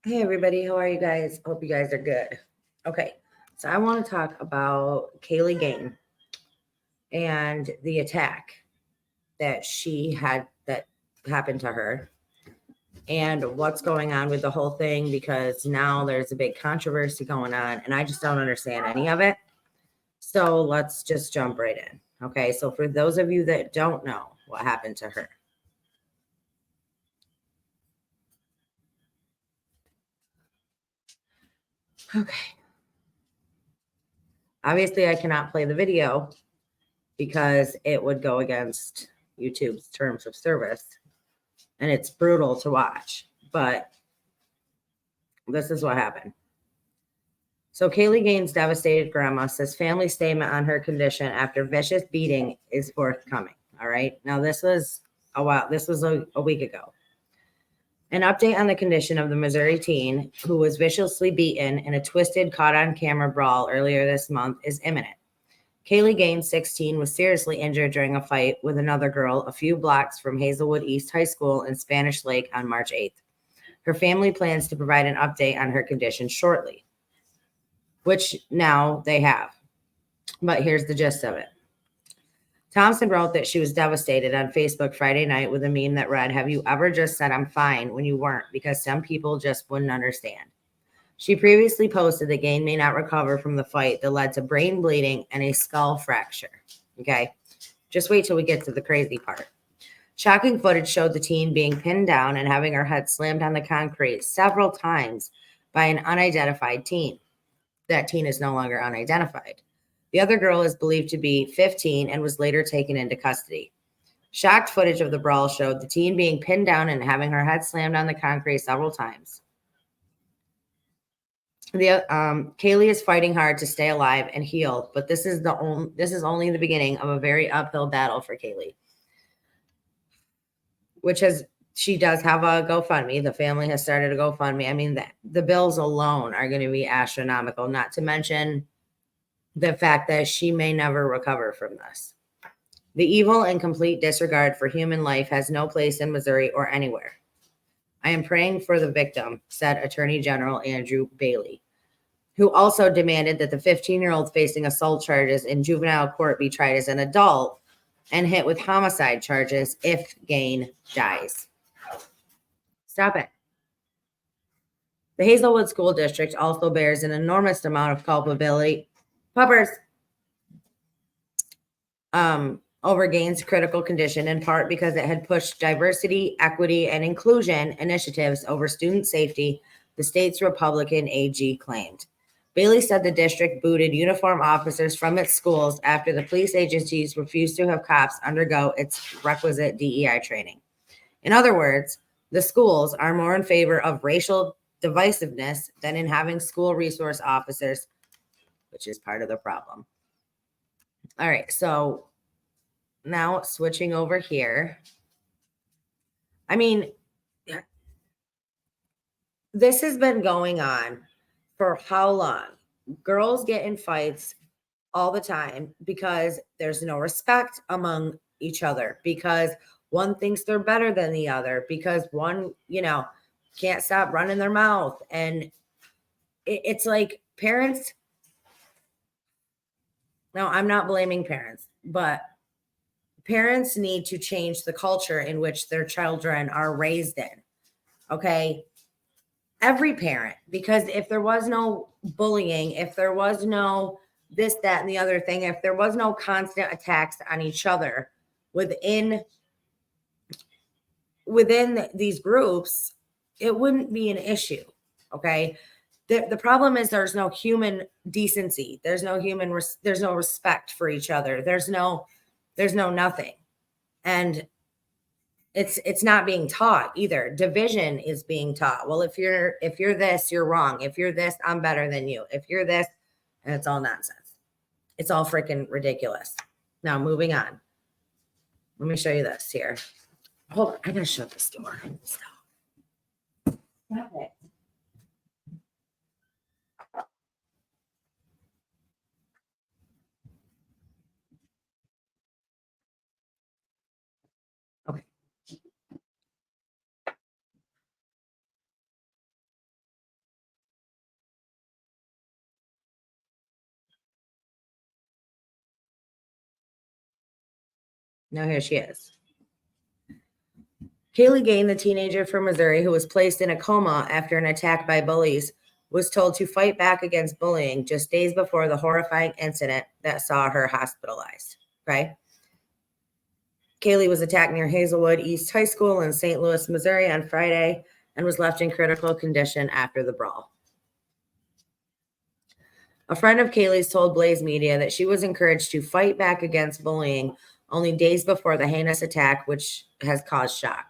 Hey everybody, how are you guys? Hope you guys are good. Okay, so I want to talk about Kaylee Gain and the attack that happened to her and what's going on with the whole thing because now there's a big controversy going on and I just don't understand any of it. So let's just jump right in. Okay, so for those of you that don't know what happened to her. Okay. Obviously, I cannot play the video because it would go against YouTube's terms of service and it's brutal to watch. But this is what happened. So Kaylee Gaines' devastated grandma says family statement on her condition after vicious beating is forthcoming. All right. Now this was a while. This was a week ago. An update on the condition of the Missouri teen who was viciously beaten in a twisted caught on camera brawl earlier this month is imminent. Kaylee Gaines, 16, was seriously injured during a fight with another girl a few blocks from Hazelwood East High School in Spanish Lake on March 8th. Her family plans to provide an update on her condition shortly, which now they have. But here's the gist of it. Thompson wrote that she was devastated on Facebook Friday night with a meme that read, "Have you ever just said I'm fine when you weren't because some people just wouldn't understand?" She previously posted that Gain may not recover from the fight that led to brain bleeding and a skull fracture. Okay, just wait till we get to the crazy part. Shocking footage showed the teen being pinned down and having her head slammed on the concrete several times by an unidentified teen. That teen is no longer unidentified. The other girl is believed to be 15 and was later taken into custody. Shocked footage of the brawl showed the teen being pinned down and having her head slammed on the concrete several times. Kaylee is fighting hard to stay alive and heal, but this is only the beginning of a very uphill battle for Kaylee, which has she does have a GoFundMe. The family has started a GoFundMe. I mean, the bills alone are going to be astronomical, not to mention the fact that she may never recover from this. The evil and complete disregard for human life has no place in Missouri or anywhere. I am praying for the victim, said Attorney General Andrew Bailey, who also demanded that the 15-year-old facing assault charges in juvenile court be tried as an adult and hit with homicide charges if Gain dies. Stop it. The Hazelwood School District also bears an enormous amount of culpability. Puppers. Over Gain's critical condition, in part because it had pushed diversity, equity, and inclusion initiatives over student safety, the state's Republican AG claimed. Bailey said the district booted uniform officers from its schools after the police agencies refused to have cops undergo its requisite DEI training. In other words, the schools are more in favor of racial divisiveness than in having school resource officers, which is part of the problem. All right, so now switching over here. I mean, this has been going on for how long? Girls get in fights all the time because there's no respect among each other, because one thinks they're better than the other, because one, can't stop running their mouth. And it's like parents. Now, I'm not blaming parents, but parents need to change the culture in which their children are raised in. Okay. Every parent, because if there was no bullying, if there was no this, that, and the other thing, if there was no constant attacks on each other within these groups, it wouldn't be an issue. Okay. The problem is there's no human decency. There's no there's no respect for each other. There's no nothing. And it's not being taught either. Division is being taught. Well, if you're this, you're wrong. If you're this, I'm better than you. If you're this, and it's all nonsense. It's all freaking ridiculous. Now, moving on. Let me show you this here. Hold on, I gotta shut this door. Stop it. Okay. Now here she is. Kaylee Gain, the teenager from Missouri who was placed in a coma after an attack by bullies, was told to fight back against bullying just days before the horrifying incident that saw her hospitalized. Okay. Kaylee was attacked near Hazelwood East High School in St. Louis, Missouri on Friday and was left in critical condition after the brawl. A friend of Kaylee's told Blaze Media that she was encouraged to fight back against bullying only days before the heinous attack, which has caused shock.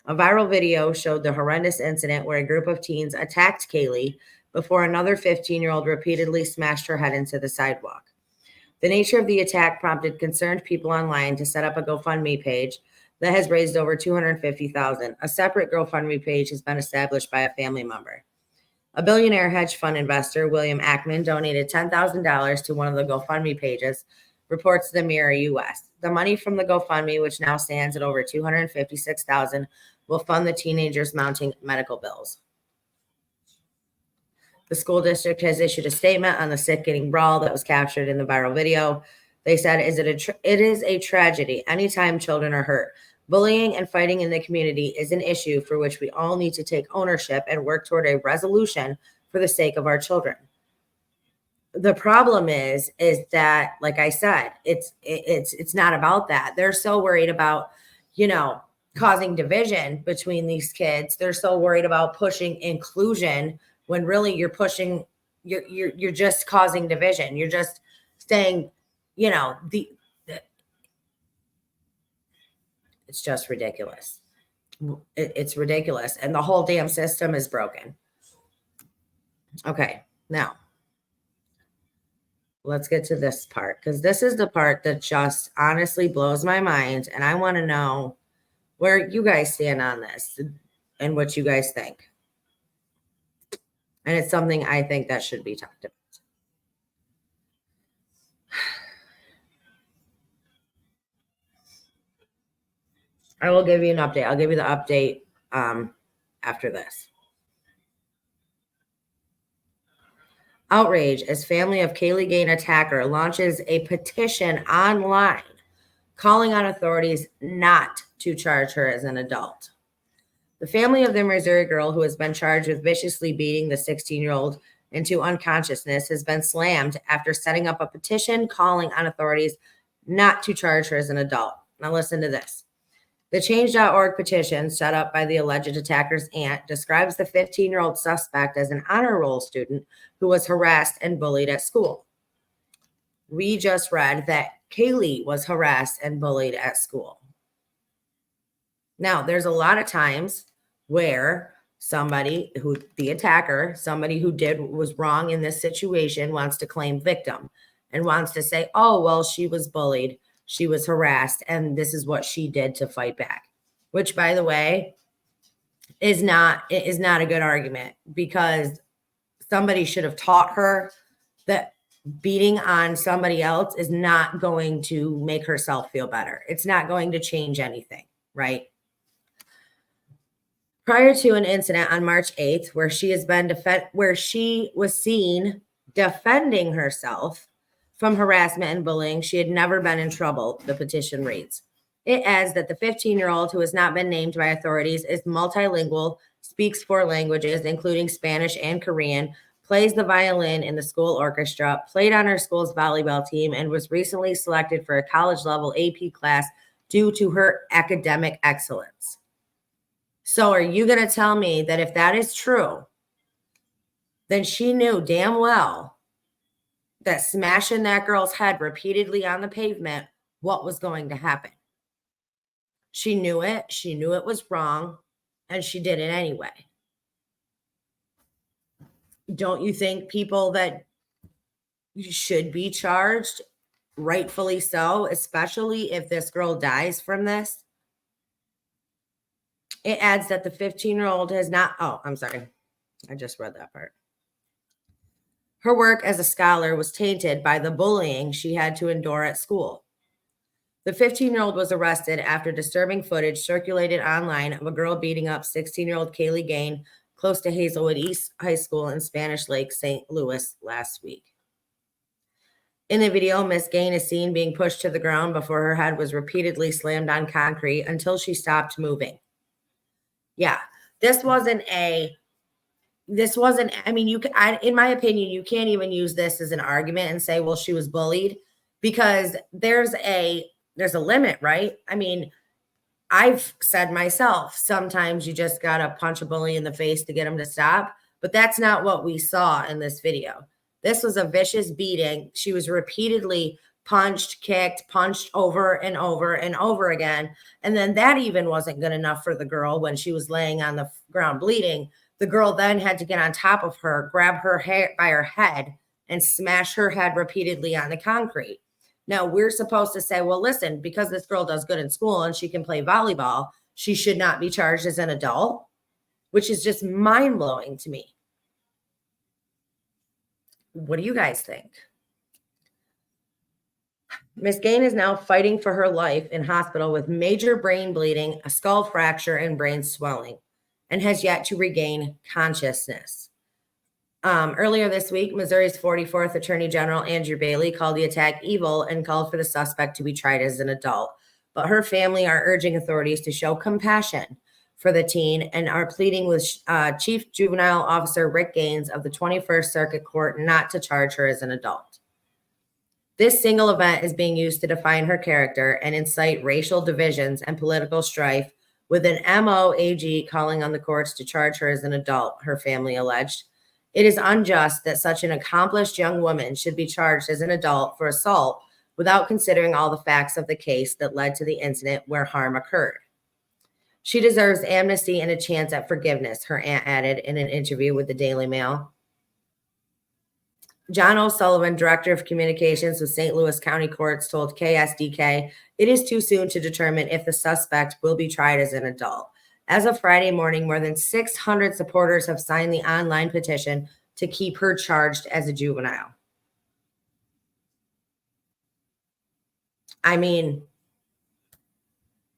A viral video showed the horrendous incident where a group of teens attacked Kaylee before another 15-year-old repeatedly smashed her head into the sidewalk. The nature of the attack prompted concerned people online to set up a GoFundMe page that has raised over $250,000. A separate GoFundMe page has been established by a family member. A billionaire hedge fund investor, William Ackman, donated $10,000 to one of the GoFundMe pages, reports the Mirror US. The money from the GoFundMe, which now stands at over $256,000, will fund the teenagers' mounting medical bills. The school district has issued a statement on the sick-getting brawl that was captured in the viral video. They said, it is a tragedy anytime children are hurt. Bullying and fighting in the community is an issue for which we all need to take ownership and work toward a resolution for the sake of our children. The problem is that, like I said, it's not about that. They're so worried about, causing division between these kids. They're so worried about pushing inclusion when really you're just causing division. You're just saying, it's just ridiculous. It's ridiculous. And the whole damn system is broken. Okay, now let's get to this part, because this is the part that just honestly blows my mind. And I want to know where you guys stand on this and what you guys think. And it's something I think that should be talked about. I will give you an update. I'll give you the update after this. Outrage as family of Kaylee Gain attacker launches a petition online calling on authorities not to charge her as an adult. The family of the Missouri girl who has been charged with viciously beating the 16-year-old into unconsciousness has been slammed after setting up a petition calling on authorities not to charge her as an adult. Now listen to this. The Change.org petition set up by the alleged attacker's aunt describes the 15-year-old suspect as an honor roll student who was harassed and bullied at school. We just read that Kaylee was harassed and bullied at school. Now, there's a lot of times where somebody who was wrong in this situation wants to claim victim and wants to say, oh, well, she was bullied, she was harassed, and this is what she did to fight back, which, by the way, is not a good argument, because somebody should have taught her that beating on somebody else is not going to make herself feel better. It's not going to change anything, right? Prior to an incident on March 8th, where she was seen defending herself from harassment and bullying, she had never been in trouble, the petition reads. It adds that the 15-year-old, who has not been named by authorities, is multilingual, speaks 4 languages, including Spanish and Korean, plays the violin in the school orchestra, played on her school's volleyball team, and was recently selected for a college-level AP class due to her academic excellence. So are you going to tell me that if that is true, then she knew damn well that smashing that girl's head repeatedly on the pavement, what was going to happen? She knew it. She knew it was wrong, and she did it anyway. Don't you think people that should be charged, rightfully so, especially if this girl dies from this? It adds that the 15-year-old has not, I'm sorry. I just read that part. Her work as a scholar was tainted by the bullying she had to endure at school. The 15-year-old was arrested after disturbing footage circulated online of a girl beating up 16-year-old Kaylee Gain close to Hazelwood East High School in Spanish Lake, St. Louis last week. In the video, Miss Gain is seen being pushed to the ground before her head was repeatedly slammed on concrete until she stopped moving. Yeah, this wasn't, I mean, in my opinion, you can't even use this as an argument and say, well, she was bullied, because there's a limit, right? I mean, I've said myself, sometimes you just got to punch a bully in the face to get him to stop, but that's not what we saw in this video. This was a vicious beating. She was repeatedly punched, kicked, punched over and over and over again. And then that even wasn't good enough for the girl when she was laying on the ground bleeding. The girl then had to get on top of her, grab her hair by her head, and smash her head repeatedly on the concrete. Now, we're supposed to say, well, listen, because this girl does good in school and she can play volleyball, she should not be charged as an adult, which is just mind-blowing to me. What do you guys think? Miss Gain is now fighting for her life in hospital with major brain bleeding, a skull fracture, and brain swelling, and has yet to regain consciousness. Earlier this week, Missouri's 44th Attorney General Andrew Bailey called the attack evil and called for the suspect to be tried as an adult. But her family are urging authorities to show compassion for the teen and are pleading with Chief Juvenile Officer Rick Gaines of the 21st Circuit Court not to charge her as an adult. This single event is being used to define her character and incite racial divisions and political strife, with an MOAG calling on the courts to charge her as an adult, her family alleged. It is unjust that such an accomplished young woman should be charged as an adult for assault without considering all the facts of the case that led to the incident where harm occurred. She deserves amnesty and a chance at forgiveness, her aunt added in an interview with the Daily Mail. John O'Sullivan, Director of Communications with St. Louis County Courts, told KSDK it is too soon to determine if the suspect will be tried as an adult. As of Friday morning, more than 600 supporters have signed the online petition to keep her charged as a juvenile. I mean,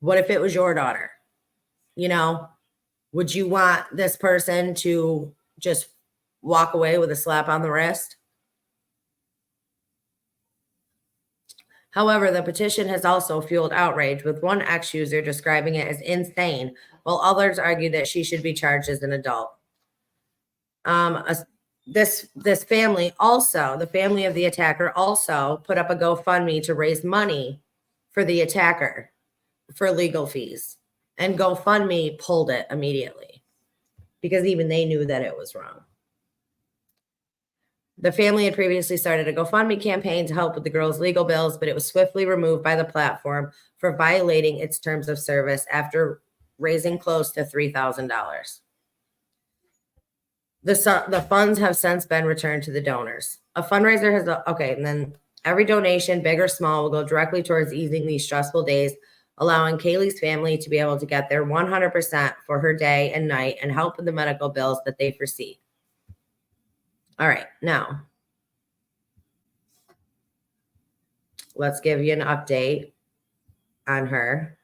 what if it was your daughter? You know, would you want this person to just walk away with a slap on the wrist? However, the petition has also fueled outrage, with one ex-user describing it as insane, while others argue that she should be charged as an adult. This family also, the family of the attacker, also put up a GoFundMe to raise money for the attacker for legal fees. And GoFundMe pulled it immediately because even they knew that it was wrong. The family had previously started a GoFundMe campaign to help with the girl's legal bills, but it was swiftly removed by the platform for violating its terms of service after raising close to $3,000. The funds have since been returned to the donors. A fundraiser has, and then every donation, big or small, will go directly towards easing these stressful days, allowing Kaylee's family to be able to get their 100% for her day and night and help with the medical bills that they foresee. All right, now let's give you an update on her.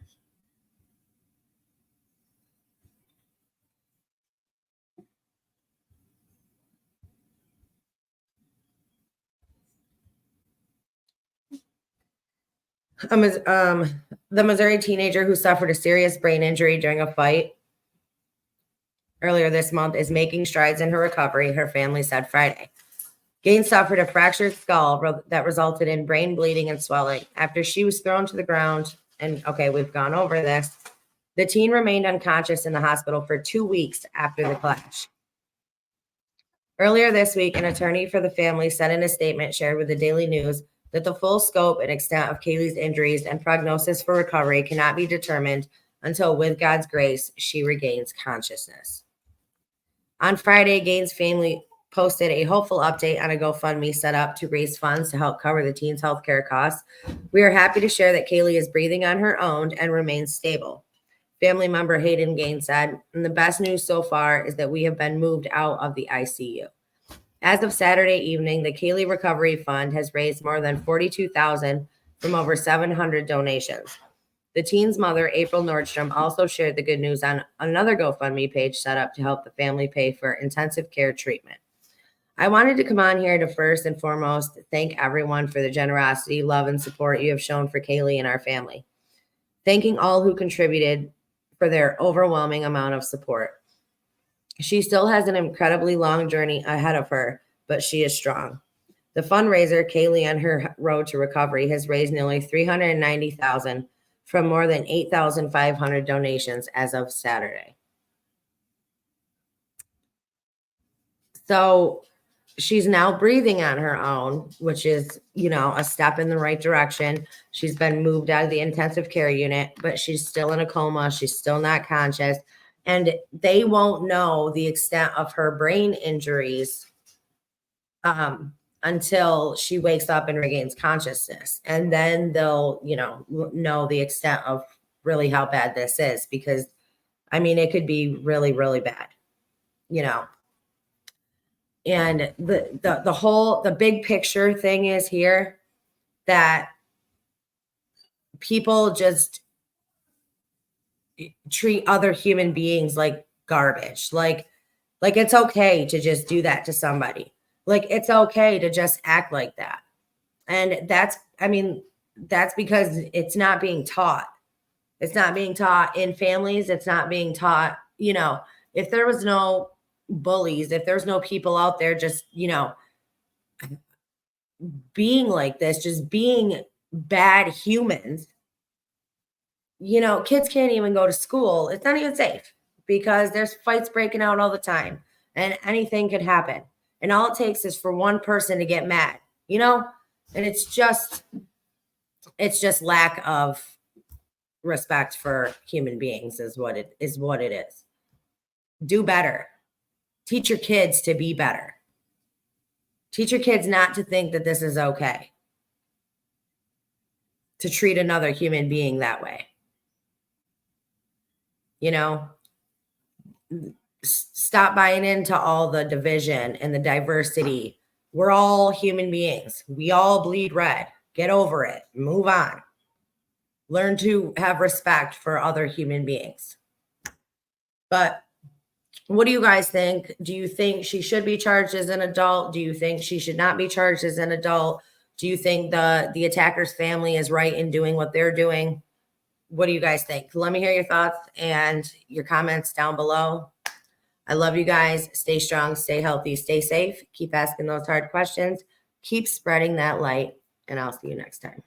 The Missouri teenager who suffered a serious brain injury during a fight earlier this month is making strides in her recovery, her family said Friday. Gain suffered a fractured skull that resulted in brain bleeding and swelling. After she was thrown to the ground, and we've gone over this, the teen remained unconscious in the hospital for 2 weeks after the clash. Earlier this week, an attorney for the family said in a statement shared with the Daily News that the full scope and extent of Kaylee's injuries and prognosis for recovery cannot be determined until, with God's grace, she regains consciousness. On Friday, Gain's family posted a hopeful update on a GoFundMe set up to raise funds to help cover the teen's healthcare costs. We are happy to share that Kaylee is breathing on her own and remains stable. Family member Hayden Gain said, and the best news so far is that we have been moved out of the ICU. As of Saturday evening, the Kaylee Recovery Fund has raised more than $42,000 from over 700 donations. The teen's mother, April Nordstrom, also shared the good news on another GoFundMe page set up to help the family pay for intensive care treatment. I wanted to come on here to first and foremost thank everyone for the generosity, love, and support you have shown for Kaylee and our family. Thanking all who contributed for their overwhelming amount of support. She still has an incredibly long journey ahead of her, but she is strong. The fundraiser, Kaylee on her road to recovery, has raised nearly $390,000 from more than 8,500 donations as of Saturday. So she's now breathing on her own, which is, a step in the right direction. She's been moved out of the intensive care unit, but she's still in a coma. She's still not conscious. And they won't know the extent of her brain injuries until she wakes up and regains consciousness. And then they'll, know the extent of really how bad this is, because, it could be really, really bad, And the big picture thing is here that people just treat other human beings like garbage. Like it's okay to just do that to somebody. Like it's okay to just act like that. And that's because it's not being taught. It's not being taught in families. It's not being taught, if there was no bullies, if there's no people out there just, being like this, just being bad humans, kids can't even go to school. It's not even safe because there's fights breaking out all the time and anything could happen. And all it takes is for one person to get mad, and it's just lack of respect for human beings is what it is. Do better. Teach your kids to be better. Teach your kids not to think that this is okay, to treat another human being that way. Stop buying into all the division and the diversity. We're all human beings. We all bleed red. Get over it. Move on. Learn to have respect for other human beings. But what do you guys think? Do you think she should be charged as an adult? Do you think she should not be charged as an adult? Do you think the attacker's family is right in doing what they're doing? What do you guys think? Let me hear your thoughts and your comments down below. I love you guys. Stay strong, stay healthy, stay safe. Keep asking those hard questions. Keep spreading that light, and I'll see you next time.